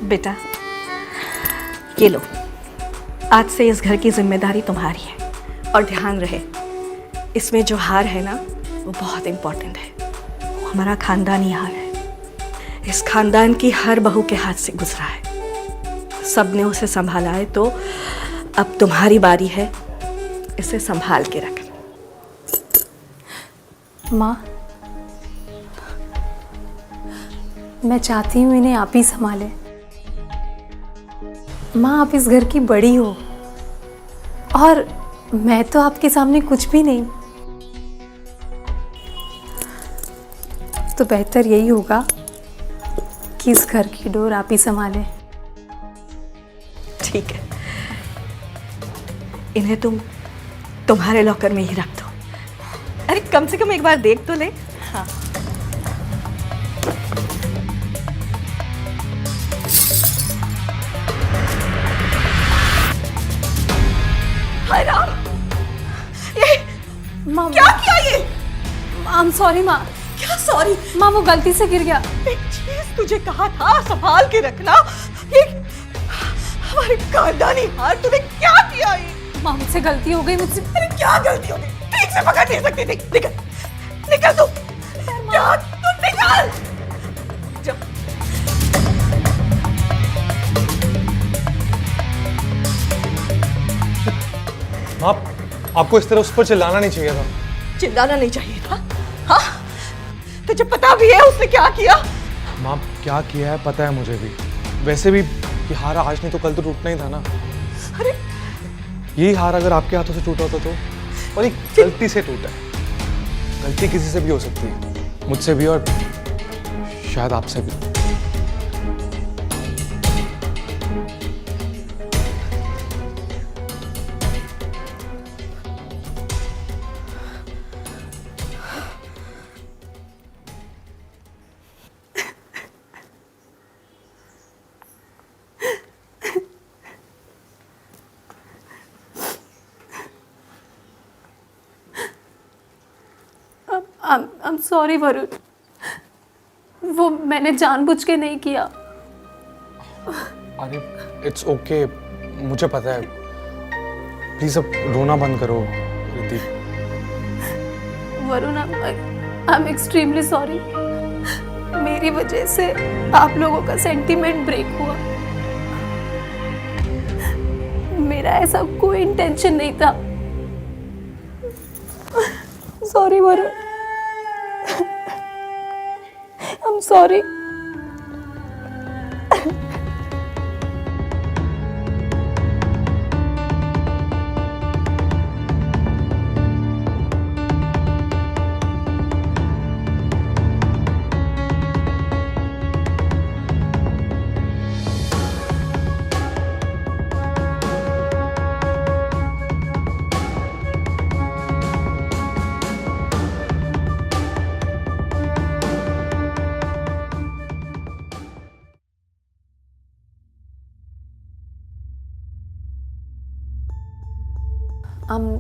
बेटा ये लो, आज से इस घर की जिम्मेदारी तुम्हारी है और ध्यान रहे इसमें जो हार है ना वो बहुत इम्पोर्टेंट है। वो हमारा खानदानी हार है। इस खानदान की हर बहू के हाथ से गुजरा है, सबने उसे संभाला है, तो अब तुम्हारी बारी है इसे संभाल के रखना। माँ, मैं चाहती हूँ इन्हें आप ही संभालें। माँ, आप इस घर की बड़ी हो और मैं तो आपके सामने कुछ भी नहीं, तो बेहतर यही होगा कि इस घर की डोर आप ही संभालें। ठीक है, इन्हें तुम तुम्हारे लॉकर में ही रख दो। अरे कम से कम एक बार देख तो ले। हाँ हाय राम, ये माँ, क्या किया ये? आई एम सॉरी माँ। क्या सॉरी? माँ, वो गलती से गिर गया। एक चीज तुझे कहा था संभाल के रखना, ये हमारे खानदानी हार तूने क्या किया ये? माँ, मुझसे गलती हो गई, मुझसे। अरे क्या गलती हो गई? ठीक से पकड़ नहीं सकती थी। निकल निकल तू, क्या तू निकल जा। आप आपको इस तरह उस पर चिल्लाना नहीं चाहिए था। चिल्लाना नहीं चाहिए था? हाँ, तुझे पता भी है उसने क्या किया? माँ, क्या किया है पता है मुझे भी। वैसे भी ये हार आज नहीं तो कल तो टूटना ही था ना। अरे यही हार अगर आपके हाथों से टूटा होता तो, और ये गलती से टूटा है। गलती किसी से भी हो सकती है, मुझसे भी और शायद आपसे भी। I'm sorry वरुण, वो मैंने जानबूझ के नहीं किया। अरे इट्स ओके, मुझे पता है। प्लीज अब रोना बंद करो Riddhi. Varun, I'm extremely sorry। मेरी वजह से आप लोगों का सेंटीमेंट ब्रेक हुआ। मेरा ऐसा कोई इंटेंशन नहीं था। Sorry Varun, I'm sorry।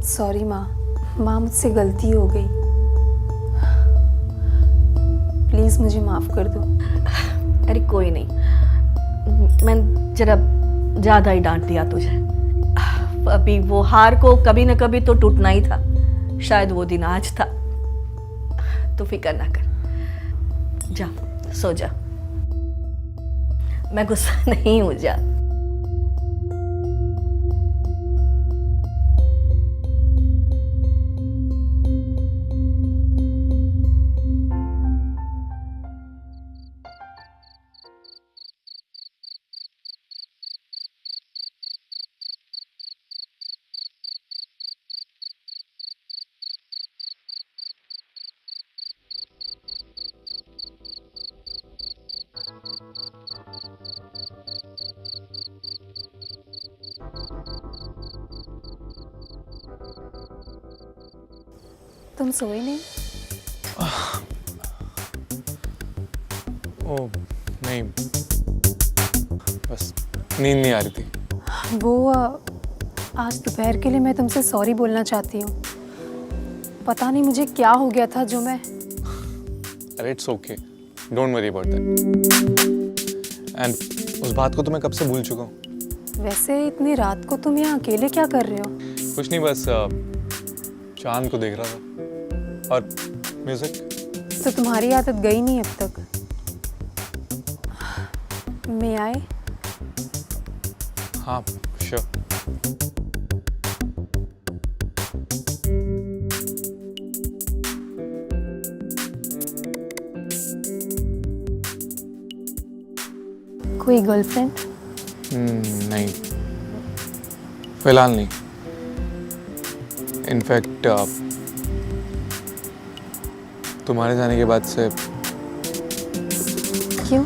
Sorry माँ, माँ मुझसे गलती हो गई, प्लीज मुझे माफ कर दो। अरे कोई नहीं, मैं जरा ज्यादा ही डांट दिया तुझे। अभी वो हार को कभी न कभी तो टूटना ही था, शायद वो दिन आज था। तो फिक्र ना कर, जा सो जा। मैं गुस्सा नहीं हूं, जा। तुम सोए नहीं? ओ नहीं, बस नींद नहीं आ रही थी। वो आज दोपहर के लिए मैं तुमसे सॉरी बोलना चाहती हूँ। पता नहीं मुझे क्या हो गया था जो मैं। अरे it's okay, don't worry about that. And उस बात को तो मैं कब से भूल चुका हूँ। वैसे इतनी रात को तुम यहाँ अकेले क्या कर रहे हो? कुछ नहीं, बस चांद को देख रहा था और म्यूजिक। तो तुम्हारी आदत गई नहीं अब तक। मैं आए? हाँ श्योर। कोई गर्लफ्रेंड? नहीं, फिलहाल नहीं। इनफैक्ट तुम्हारे जाने के बाद से। क्यों?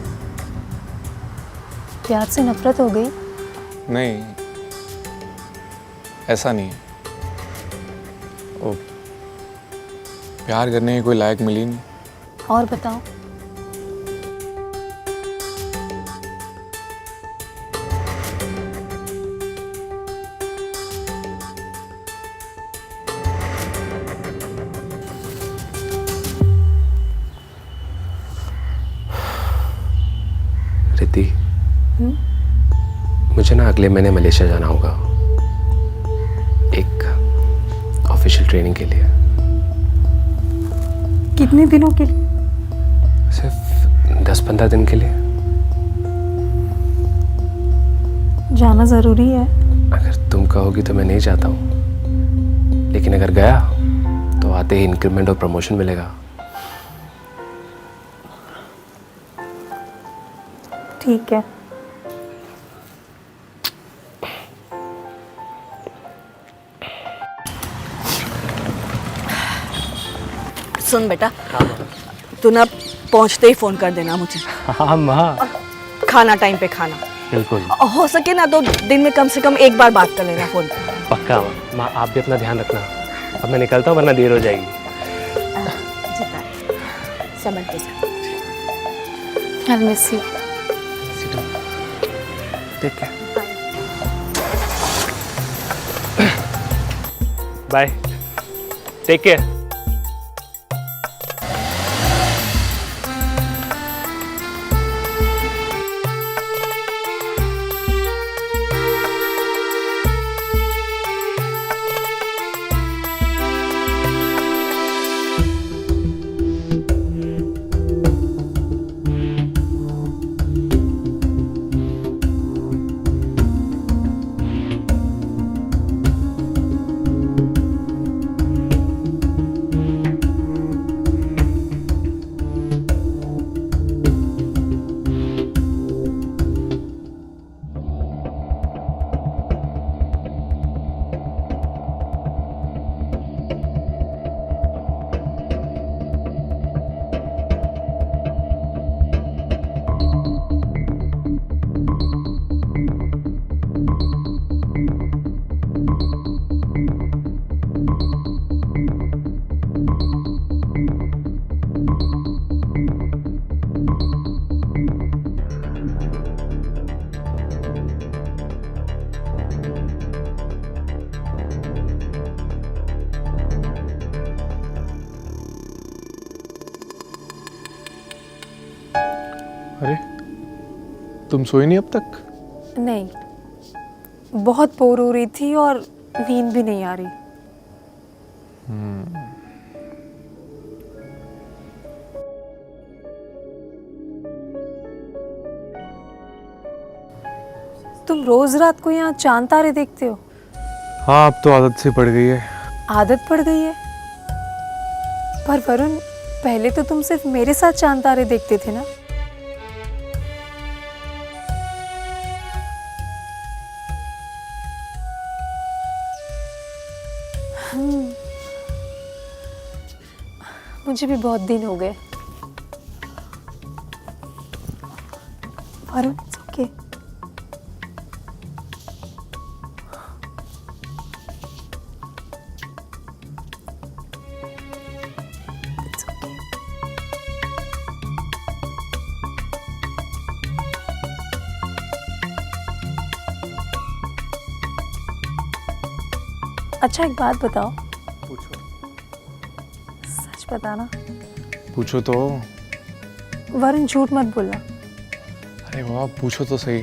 प्यार से नफरत हो गई? नहीं, ऐसा नहीं है। ओ, प्यार करने की कोई लायक मिली नहीं। और बताओ। रिद्धि, मुझे ना अगले महीने मलेशिया जाना होगा, एक ऑफिशियल ट्रेनिंग के लिए। कितने दिनों के लिए? सिर्फ 10-15 दिन के लिए। जाना जरूरी है? अगर तुम कहोगी तो मैं नहीं जाता हूँ, लेकिन अगर गया तो आते ही इंक्रीमेंट और प्रमोशन मिलेगा। ठीक है। सुन बेटा, तू ना पहुंचते ही फोन कर देना मुझे। हाँ माँ, खाना टाइम पे खाना। बिल्कुल। हो सके ना तो दिन में कम से कम एक बार बात कर लेना फोन पे। पक्का माँ, आप भी अपना ध्यान रखना। अब मैं निकलता हूँ वरना देर हो जाएगी। समझ के जा। I'll miss you. Take care. Bye. Take care. अरे, तुम सोई नहीं अब तक? नहीं, बहुत बोर हो रही थी और नींद भी नहीं आ रही। तुम रोज रात को यहाँ चांद तारे देखते हो? हाँ, अब तो आदत से पड़ गई है। आदत पड़ गई है? पर वरुण, पहले तो तुम सिर्फ मेरे साथ चांद तारे देखते थे ना? मुझे भी बहुत दिन हो गए। Varun, it's okay. It's okay. अच्छा, एक बात बताओ। पूछो। सच बताना। पूछो तो। वरुण, झूठ मत बोलना। अरे बाबा पूछो तो सही,